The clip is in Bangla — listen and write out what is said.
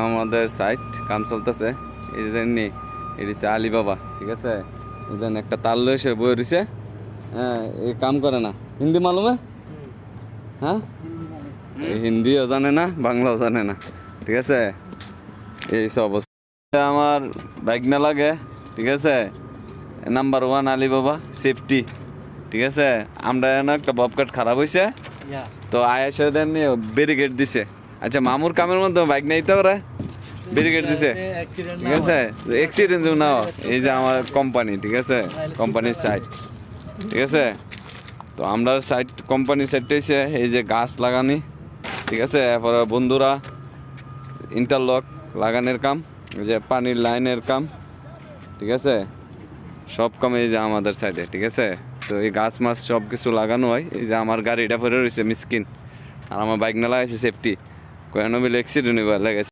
আমাদের সাইট কাম চলতেছে এই যে নি এটি হচ্ছে আলিবাবা, ঠিক আছে। এখানে একটা তাল লইছে বই রইছে, হ্যাঁ এই কাম করে না। হিন্দি মালুমে? হ্যাঁ, হিন্দিও জানে না, বাংলাও জানে না, ঠিক আছে। এই সব অবস্থা আমার বাইক না লাগে, ঠিক আছে। নাম্বার 1 আলিবাবা সেফটি, ঠিক আছে। আমরা এনে একটা ববকাট খারাপ হয়েছে, তো আয়েসে দেন ব্যারিকেড দিছে। আচ্ছা, মামুর কামের মধ্যে বাইক নিতে পারে, ব্যারিকেড দিছে, ঠিক আছে। অ্যাক্সিডেন্ট না, এই যে আমার কোম্পানি, ঠিক আছে, কোম্পানির সাইট, ঠিক আছে। তো আমরা সাইট কোম্পানির সাইট হয়েছে এই যে গাছ লাগানি, ঠিক আছে। এরপরে বন্ধুরা ইন্টারলক লাগানোর কাম, এই যে পানির লাইনের কাম, ঠিক আছে। সব কাম এই যে আমাদের সাইডে, ঠিক আছে। তো এই গাছ মাছ সব কিছু লাগানো হয়। এই যে আমার গাড়িটা পরে রয়েছে মিসকিন, আর আমার বাইক না লাগাইছে সেফটি, কেন বলে অ্যাক্সিডেন্ট লেগেছে।